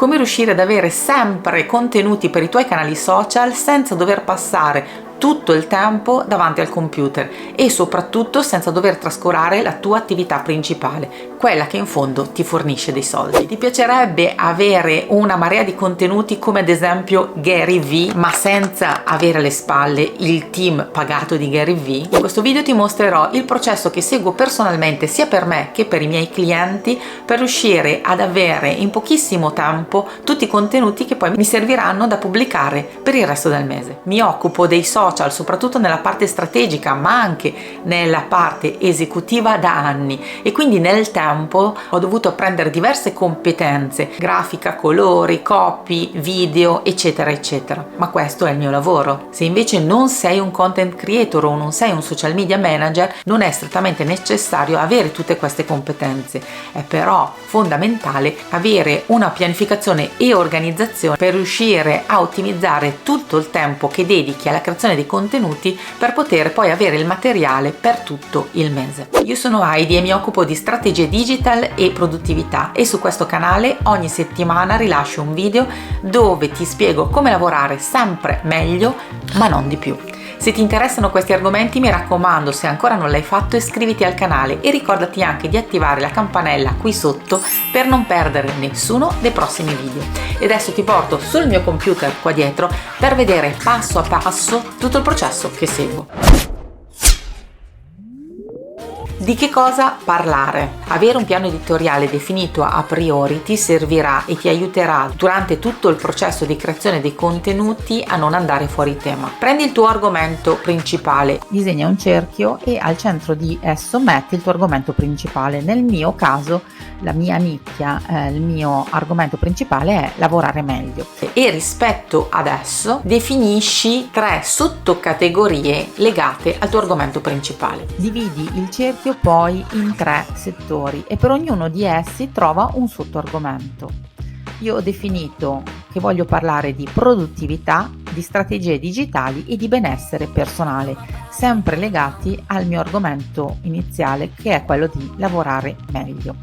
come riuscire ad avere sempre contenuti per i tuoi canali social senza dover passare tutto il tempo davanti al computer e soprattutto senza dover trascurare la tua attività principale, quella che in fondo ti fornisce dei soldi. Ti piacerebbe avere una marea di contenuti come ad esempio Gary V, ma senza avere alle spalle il team pagato di Gary V? In questo video ti mostrerò il processo che seguo personalmente sia per me che per i miei clienti per riuscire ad avere in pochissimo tempo tutti i contenuti che poi mi serviranno da pubblicare per il resto del mese. Mi occupo dei social soprattutto nella parte strategica ma anche nella parte esecutiva da anni e quindi nel tempo ho dovuto apprendere diverse competenze: grafica, colori, copy, video, eccetera eccetera, ma questo è il mio lavoro. Se invece non sei un content creator o non sei un social media manager, non è strettamente necessario avere tutte queste competenze, è però fondamentale avere una pianificazione e organizzazione per riuscire a ottimizzare tutto il tempo che dedichi alla creazione di contenuti per poter poi avere il materiale per tutto il mese. Io sono Heidi e mi occupo di strategie digital e produttività e su questo canale ogni settimana rilascio un video dove ti spiego come lavorare sempre meglio ma non di più. Se ti interessano questi argomenti, mi raccomando, se ancora non l'hai fatto, iscriviti al canale e ricordati anche di attivare la campanella qui sotto per non perdere nessuno dei prossimi video. E adesso ti porto sul mio computer qua dietro per vedere passo a passo tutto il processo che seguo. Di che cosa parlare? Avere un piano editoriale definito a priori ti servirà e ti aiuterà durante tutto il processo di creazione dei contenuti a non andare fuori tema. Prendi il tuo argomento principale, disegna un cerchio e al centro di esso metti il tuo argomento principale. Nel mio caso, la mia nicchia, il mio argomento principale è lavorare meglio. E rispetto ad esso definisci 3 sottocategorie legate al tuo argomento principale. Dividi il cerchio poi in 3 settori e per ognuno di essi trova un sottoargomento. Io ho definito che voglio parlare di produttività, di strategie digitali e di benessere personale, sempre legati al mio argomento iniziale che è quello di lavorare meglio.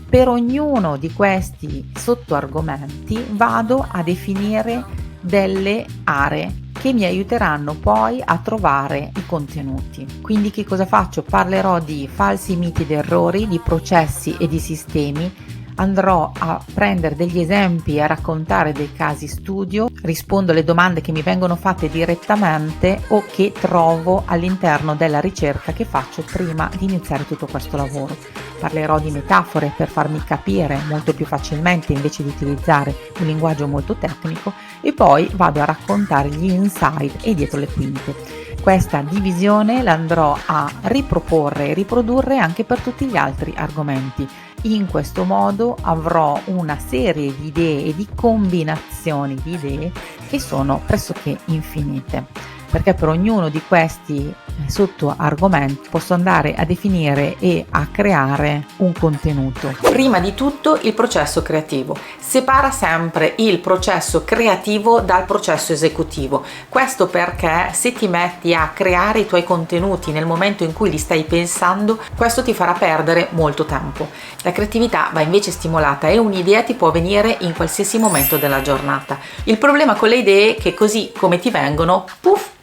Per ognuno di questi sottoargomenti vado a definire delle aree che mi aiuteranno poi a trovare i contenuti. Quindi che cosa faccio? Parlerò di falsi miti ed errori, di processi e di sistemi. Andrò a prendere degli esempi e a raccontare dei casi studio, rispondo alle domande che mi vengono fatte direttamente o che trovo all'interno della ricerca che faccio prima di iniziare tutto questo lavoro. Parlerò di metafore per farmi capire molto più facilmente invece di utilizzare un linguaggio molto tecnico e poi vado a raccontare gli insight e dietro le quinte. Questa divisione l'andrò a riproporre e riprodurre anche per tutti gli altri argomenti. In questo modo avrò una serie di idee e di combinazioni di idee che sono pressoché infinite, perché per ognuno di questi sotto argomenti posso andare a definire e a creare un contenuto. Prima di tutto il processo creativo. Separa sempre il processo creativo dal processo esecutivo. Questo perché se ti metti a creare i tuoi contenuti nel momento in cui li stai pensando, questo ti farà perdere molto tempo. La creatività va invece stimolata e un'idea ti può venire in qualsiasi momento della giornata. Il problema con le idee è che così come ti vengono, puff,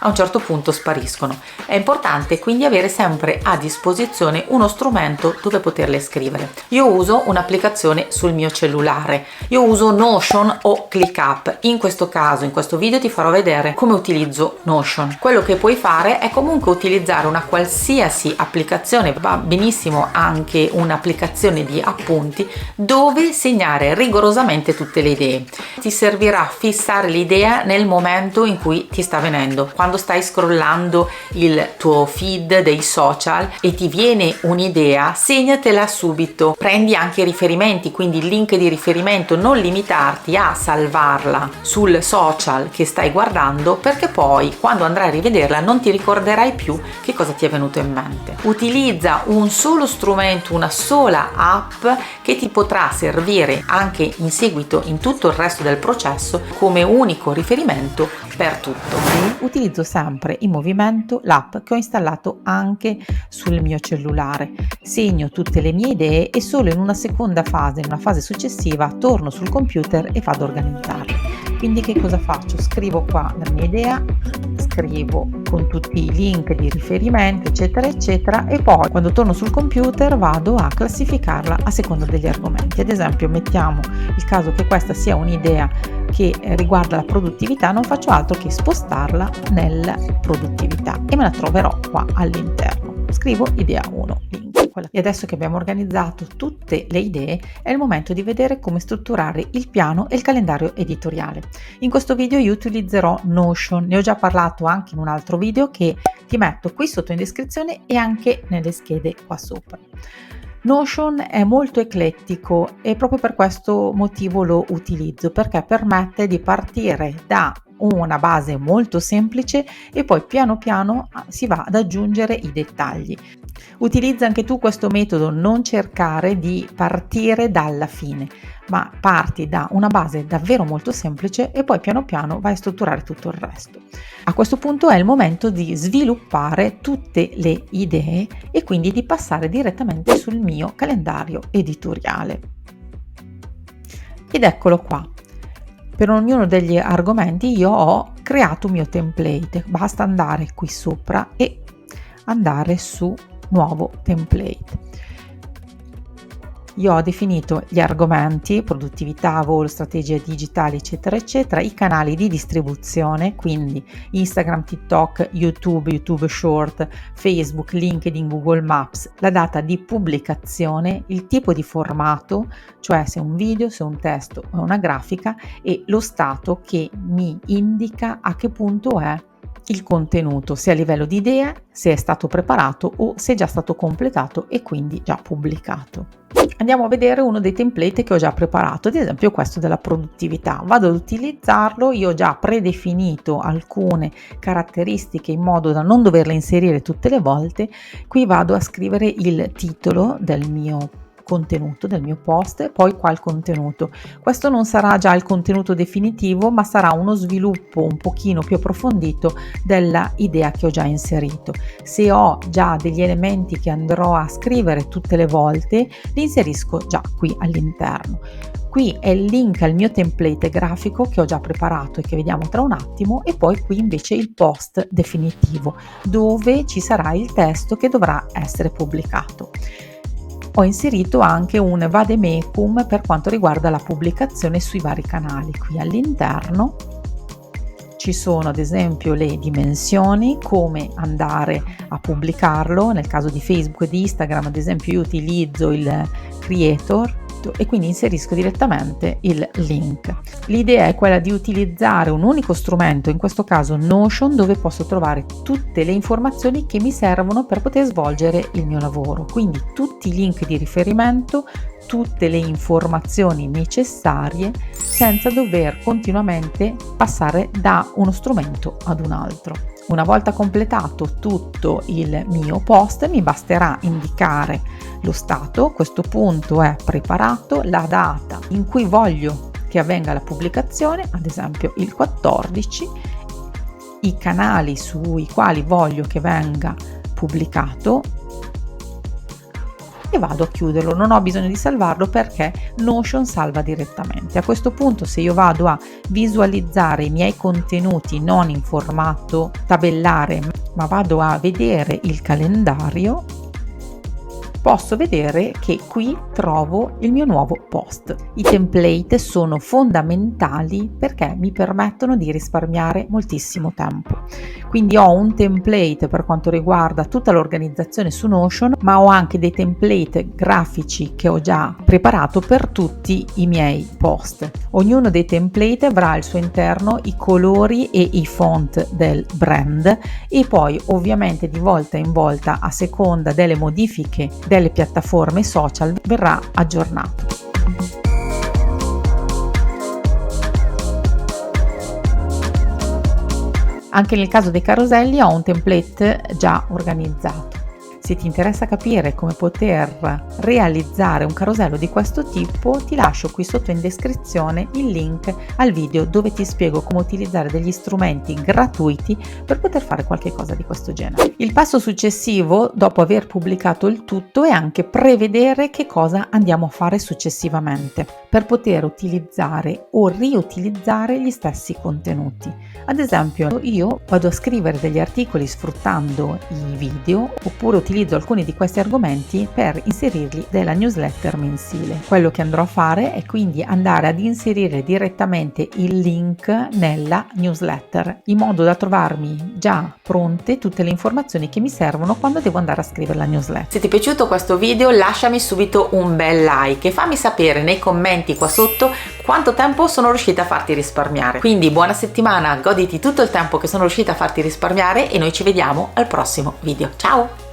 a un certo punto spariscono. È importante quindi avere sempre a disposizione uno strumento dove poterle scrivere. Io uso un'applicazione sul mio cellulare, io uso Notion o ClickUp. In questo caso, in questo video ti farò vedere come utilizzo Notion. Quello che puoi fare è comunque utilizzare una qualsiasi applicazione, va benissimo anche un'applicazione di appunti dove segnare rigorosamente tutte le idee. Ti servirà fissare l'idea nel momento in cui ti sta venendo. Quando stai scrollando il tuo feed dei social e ti viene un'idea, segnatela subito. Prendi anche i riferimenti, quindi il link di riferimento, non limitarti a salvarla sul social che stai guardando, perché poi quando andrai a rivederla non ti ricorderai più che cosa ti è venuto in mente. Utilizza un solo strumento, una sola app che ti potrà servire anche in seguito in tutto il resto del processo come unico riferimento per tutto. Utilizzo utilizzo sempre in movimento l'app che ho installato anche sul mio cellulare. Segno tutte le mie idee e solo in una seconda fase, in una fase successiva, torno sul computer e vado a organizzarle. Quindi che cosa faccio? Scrivo qua la mia idea, scrivo con tutti i link di riferimento, eccetera, eccetera, e poi quando torno sul computer vado a classificarla a seconda degli argomenti. Ad esempio, mettiamo il caso che questa sia un'idea che riguarda la produttività, non faccio altro che spostarla nella produttività e me la troverò qua all'interno. Scrivo idea 1, link. E adesso che abbiamo organizzato tutte le idee, è il momento di vedere come strutturare il piano e il calendario editoriale. In questo video io utilizzerò Notion, ne ho già parlato anche in un altro video che ti metto qui sotto in descrizione e anche nelle schede qua sopra. Notion è molto eclettico e proprio per questo motivo lo utilizzo, perché permette di partire da una base molto semplice e poi piano piano si va ad aggiungere i dettagli. Utilizza anche tu questo metodo, non cercare di partire dalla fine, ma parti da una base davvero molto semplice e poi piano piano vai a strutturare tutto il resto. A questo punto è il momento di sviluppare tutte le idee e quindi di passare direttamente sul mio calendario editoriale. Ed eccolo qua. Per ognuno degli argomenti io ho creato un mio template, basta andare qui sopra e andare su nuovo template. Io ho definito gli argomenti, produttività, volo, strategie digitali, eccetera, eccetera, i canali di distribuzione, quindi Instagram, TikTok, YouTube Short, Facebook, LinkedIn, Google Maps, la data di pubblicazione, il tipo di formato, cioè se è un video, se è un testo o una grafica, e lo stato che mi indica a che punto è il contenuto, se a livello di idea, se è stato preparato o se è già stato completato e quindi già pubblicato. Andiamo a vedere uno dei template che ho già preparato, ad esempio questo della produttività. Vado ad utilizzarlo, io ho già predefinito alcune caratteristiche in modo da non doverle inserire tutte le volte. Qui vado a scrivere il titolo del mio contenuto, del mio post, e poi qua il contenuto. Questo non sarà già il contenuto definitivo, ma sarà uno sviluppo un pochino più approfondito della idea che ho già inserito. Se ho già degli elementi che andrò a scrivere tutte le volte, li inserisco già qui all'interno. Qui è il link al mio template grafico che ho già preparato e che vediamo tra un attimo, e poi qui invece il post definitivo dove ci sarà il testo che dovrà essere pubblicato. Ho inserito anche un vademecum per quanto riguarda la pubblicazione sui vari canali. Qui all'interno ci sono ad esempio le dimensioni, come andare a pubblicarlo. Nel caso di Facebook e di Instagram, ad esempio, io utilizzo il Creator e quindi inserisco direttamente il link. L'idea è quella di utilizzare un unico strumento, in questo caso Notion, dove posso trovare tutte le informazioni che mi servono per poter svolgere il mio lavoro, quindi tutti i link di riferimento, tutte le informazioni necessarie, senza dover continuamente passare da uno strumento ad un altro. Una volta completato tutto il mio post, mi basterà indicare lo stato, a questo punto è preparato, la data in cui voglio che avvenga la pubblicazione, ad esempio il 14, i canali sui quali voglio che venga pubblicato, e vado a chiuderlo. Non ho bisogno di salvarlo perché Notion salva direttamente. A questo punto, se io vado a visualizzare i miei contenuti non in formato tabellare, ma vado a vedere il calendario, posso vedere che qui trovo il mio nuovo post. I template sono fondamentali perché mi permettono di risparmiare moltissimo tempo. Quindi ho un template per quanto riguarda tutta l'organizzazione su Notion, ma ho anche dei template grafici che ho già preparato per tutti i miei post. Ognuno dei template avrà al suo interno i colori e i font del brand, e poi ovviamente di volta in volta, a seconda delle modifiche delle piattaforme social, verrà aggiornato. Anche nel caso dei caroselli ho un template già organizzato. Se ti interessa capire come poter realizzare un carosello di questo tipo, ti lascio qui sotto in descrizione il link al video dove ti spiego come utilizzare degli strumenti gratuiti per poter fare qualche cosa di questo genere. Il passo successivo, dopo aver pubblicato il tutto, è anche prevedere che cosa andiamo a fare successivamente per poter utilizzare o riutilizzare gli stessi contenuti. Ad esempio, io vado a scrivere degli articoli sfruttando i video, oppure utilizzo alcuni di questi argomenti per inserirli nella newsletter mensile. Quello che andrò a fare è quindi andare ad inserire direttamente il link nella newsletter, in modo da trovarmi già pronte tutte le informazioni che mi servono quando devo andare a scrivere la newsletter. Se ti è piaciuto questo video, lasciami subito un bel like e fammi sapere nei commenti qua sotto quanto tempo sono riuscita a farti risparmiare. Quindi buona settimana, goditi tutto il tempo che sono riuscita a farti risparmiare e noi ci vediamo al prossimo video. Ciao!